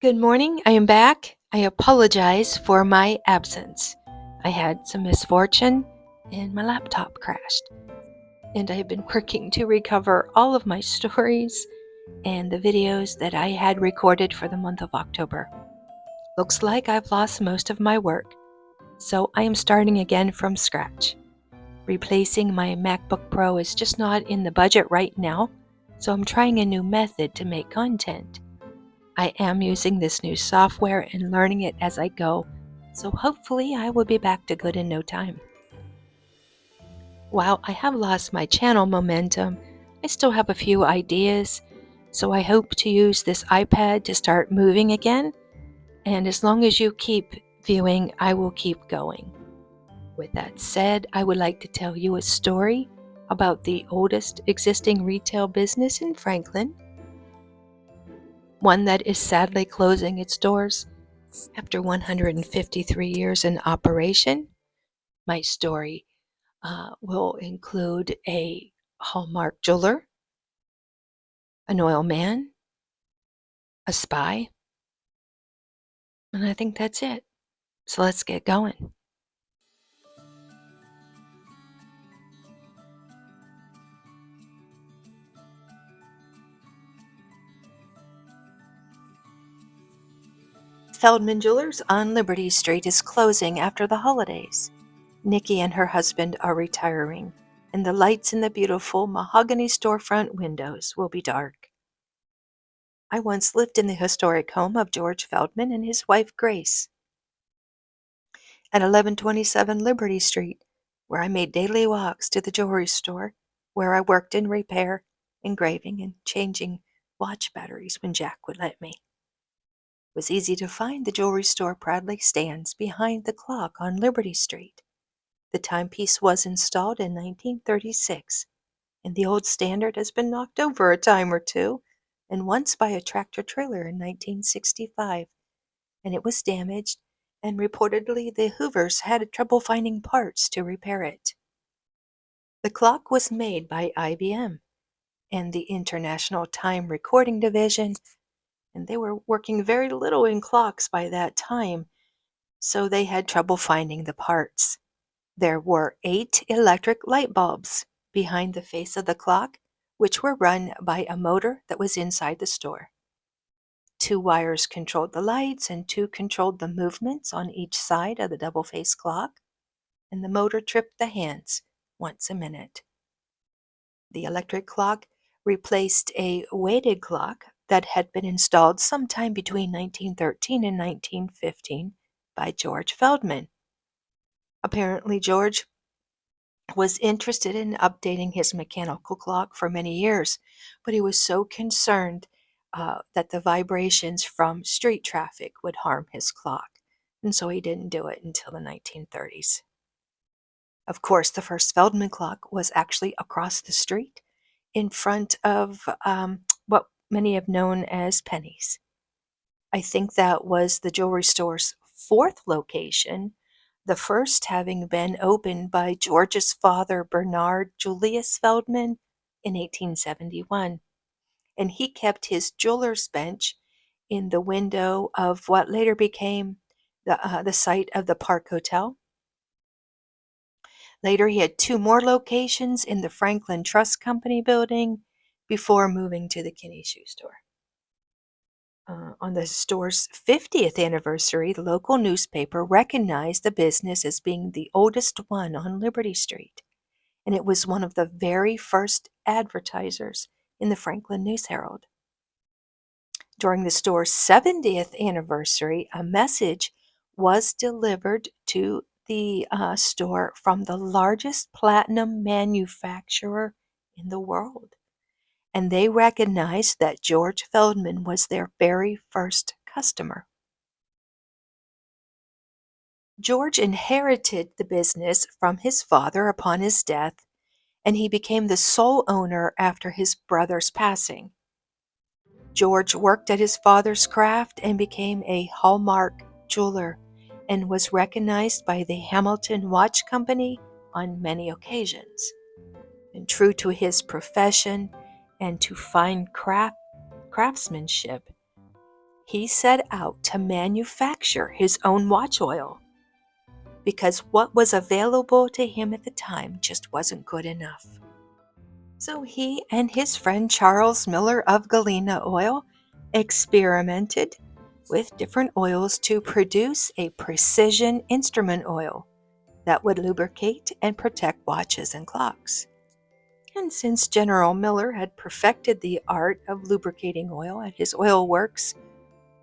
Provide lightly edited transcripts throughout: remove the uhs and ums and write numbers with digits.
Good morning. I am back. I apologize for my absence. I had some misfortune and my laptop crashed. And I have been working to recover all of my stories and the videos that I had recorded for the month of October. Looks like I've lost most of my work, so I am starting again from scratch. Replacing my MacBook Pro is just not in the budget right now, so I'm trying a new method to make content. I am using this new software and learning it as I go, so hopefully I will be back to good in no time. While I have lost my channel momentum, I still have a few ideas, so I hope to use this iPad to start moving again, and as long as you keep viewing, I will keep going. With that said, I would like to tell you a story about the oldest existing retail business in Franklin, one that is sadly closing its doors after 153 years in operation. My story will include a Hallmark jeweler, an oil man, a spy, and I think that's it. So let's get going. Feldman Jewelers on Liberty Street is closing after the holidays. Nikki and her husband are retiring, and the lights in the beautiful mahogany storefront windows will be dark. I once lived in the historic home of George Feldman and his wife Grace at 1127 Liberty Street, where I made daily walks to the jewelry store, where I worked in repair, engraving, and changing watch batteries when Jack would let me. It was easy to find. The jewelry store proudly stands behind the clock on Liberty Street. The timepiece was installed in 1936, and the old standard has been knocked over a time or two, and once by a tractor-trailer in 1965, and it was damaged, and reportedly the Hoovers had trouble finding parts to repair it. The clock was made by IBM and the International Time Recording Division, and they were working very little in clocks by that time, so they had trouble finding the parts. There were 8 electric light bulbs behind the face of the clock, which were run by a motor that was inside the store. 2 wires controlled the lights and 2 controlled the movements on each side of the double-face clock, and the motor tripped the hands once a minute. The electric clock replaced a weighted clock that had been installed sometime between 1913 and 1915 by George Feldman. Apparently, George was interested in updating his mechanical clock for many years, but he was so concerned that the vibrations from street traffic would harm his clock, and so he didn't do it until the 1930s. Of course, the first Feldman clock was actually across the street in front of what many have known as Penny's. I think that was the jewelry store's 4th location, the first having been opened by George's father, Bernard Julius Feldman, in 1871. And he kept his jeweler's bench in the window of what later became the site of the Park Hotel. Later, he had 2 more locations in the Franklin Trust Company building before moving to the Kinney Shoe Store. On the store's 50th anniversary, the local newspaper recognized the business as being the oldest one on Liberty Street, and it was one of the very first advertisers in the Franklin News Herald. During the store's 70th anniversary, a message was delivered to the store from the largest platinum manufacturer in the world, and they recognized that George Feldman was their very first customer. George inherited the business from his father upon his death, and he became the sole owner after his brother's passing. George worked at his father's craft and became a Hallmark jeweler, and was recognized by the Hamilton Watch Company on many occasions. And true to his profession and to fine craftsmanship, He set out to manufacture his own watch oil because what was available to him at the time just wasn't good enough. So he and his friend Charles Miller of Galena Oil experimented with different oils to produce a precision instrument oil that would lubricate and protect watches and clocks. And since General Miller had perfected the art of lubricating oil at his oil works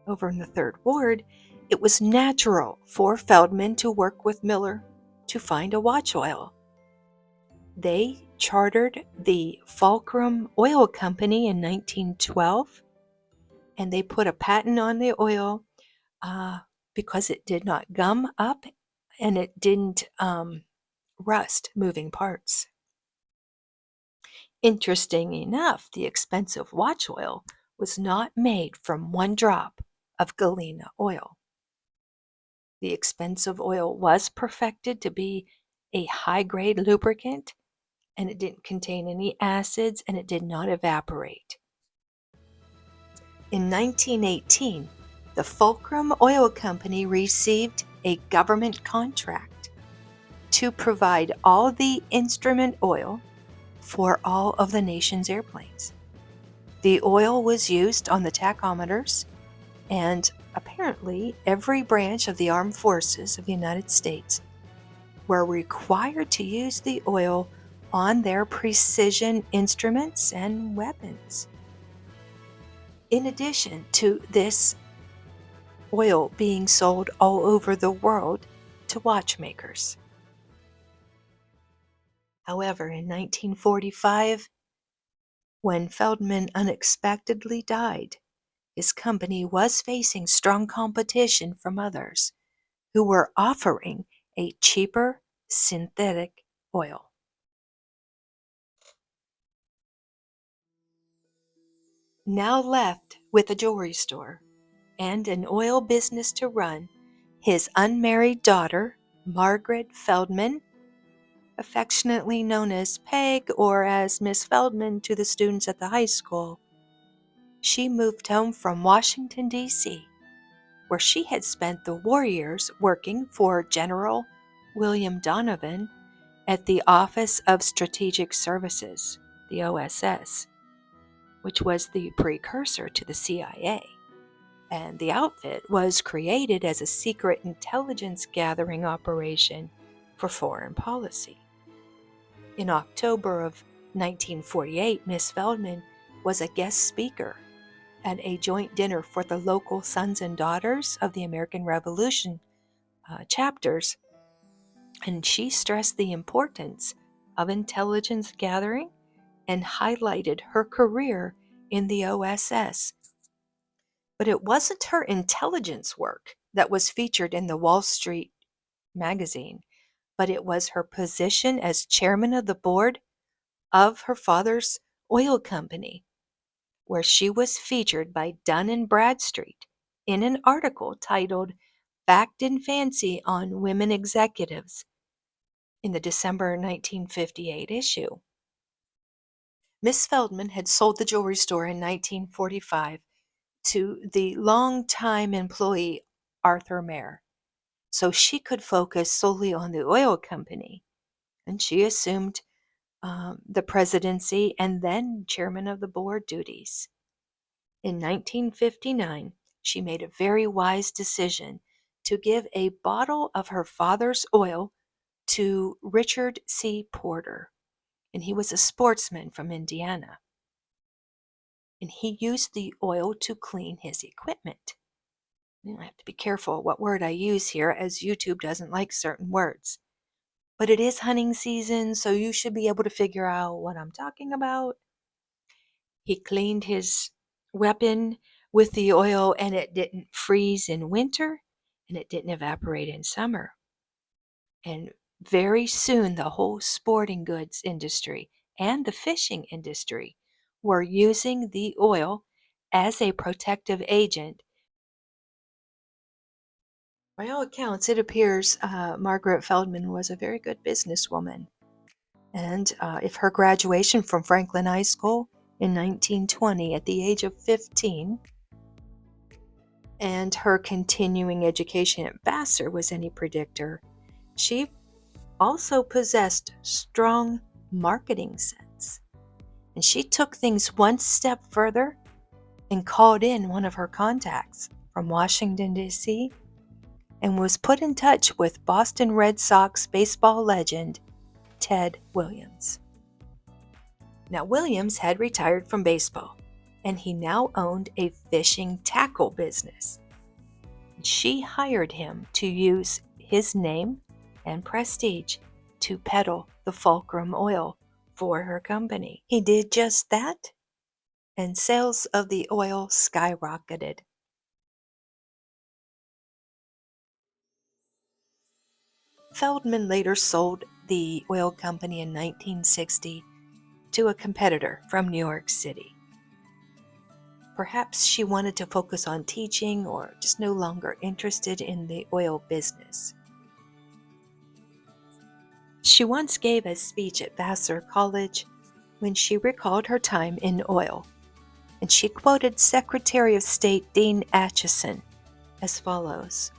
over in the Third Ward, it was natural for Feldman to work with Miller to find a watch oil. They chartered the Fulcrum Oil Company in 1912, and they put a patent on the oil uh, because it did not gum up and it didn't rust moving parts. Interesting enough, the expensive watch oil was not made from one drop of Galena oil. The expensive oil was perfected to be a high-grade lubricant, and it didn't contain any acids, and it did not evaporate. In 1918, the Fulcrum Oil Company received a government contract to provide all the instrument oil for all of the nation's airplanes. The oil was used on the tachometers, and apparently every branch of the armed forces of the United States were required to use the oil on their precision instruments and weapons. In addition to this oil being sold all over the world to watchmakers. However, in 1945, when Feldman unexpectedly died, his company was facing strong competition from others who were offering a cheaper synthetic oil. Now left with a jewelry store and an oil business to run, his unmarried daughter, Margaret Feldman, affectionately known as Peg or as Miss Feldman to the students at the high school, she moved home from Washington, D.C., where she had spent the war years working for General William Donovan at the Office of Strategic Services, the OSS, which was the precursor to the CIA. And the outfit was created as a secret intelligence gathering operation for foreign policy. In October of 1948, Miss Feldman was a guest speaker at a joint dinner for the local Sons and Daughters of the American Revolution chapters, and she stressed the importance of intelligence gathering and highlighted her career in the OSS. But it wasn't her intelligence work that was featured in the Wall Street magazine, but it was her position as chairman of the board of her father's oil company, where she was featured by Dun and Bradstreet in an article titled Fact and Fancy on Women Executives in the December 1958 issue. Miss Feldman had sold the jewelry store in 1945 to the longtime employee Arthur Mayer, so she could focus solely on the oil company, and she assumed the presidency and then chairman of the board duties. In 1959, she made a very wise decision to give a bottle of her father's oil to Richard C. Porter, and he was a sportsman from Indiana. And he used the oil to clean his equipment. I have to be careful what word I use here, as YouTube doesn't like certain words. But it is hunting season, so you should be able to figure out what I'm talking about. He cleaned his weapon with the oil, and it didn't freeze in winter, and it didn't evaporate in summer. And very soon, the whole sporting goods industry and the fishing industry were using the oil as a protective agent. By all accounts, it appears Margaret Feldman was a very good businesswoman. And if her graduation from Franklin High School in 1920 at the age of 15 And her continuing education at Vassar was any predictor. She also possessed strong marketing sense. And she took things one step further and called in one of her contacts from Washington, D.C., and was put in touch with Boston Red Sox baseball legend Ted Williams. Now, Williams had retired from baseball, and he now owned a fishing tackle business. She hired him to use his name and prestige to peddle the fulcrum oil for her company. He did just that, and sales of the oil skyrocketed. Feldman later sold the oil company in 1960 to a competitor from New York City. Perhaps she wanted to focus on teaching or just no longer interested in the oil business. She once gave a speech at Vassar College when she recalled her time in oil, and she quoted Secretary of State Dean Acheson as follows: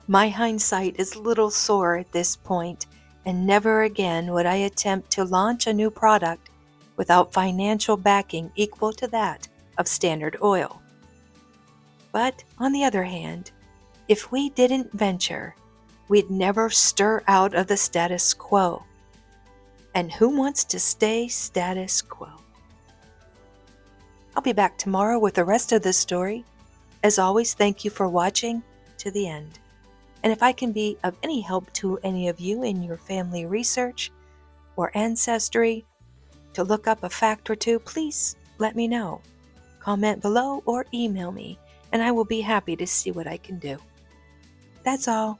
"My hindsight is little sore at this point, and never again would I attempt to launch a new product without financial backing equal to that of Standard Oil. But, on the other hand, if we didn't venture, we'd never stir out of the status quo. And who wants to stay status quo?" I'll be back tomorrow with the rest of the story. As always, thank you for watching to the end. And if I can be of any help to any of you in your family research or ancestry to look up a fact or two, please let me know. Comment below or email me, and I will be happy to see what I can do. That's all.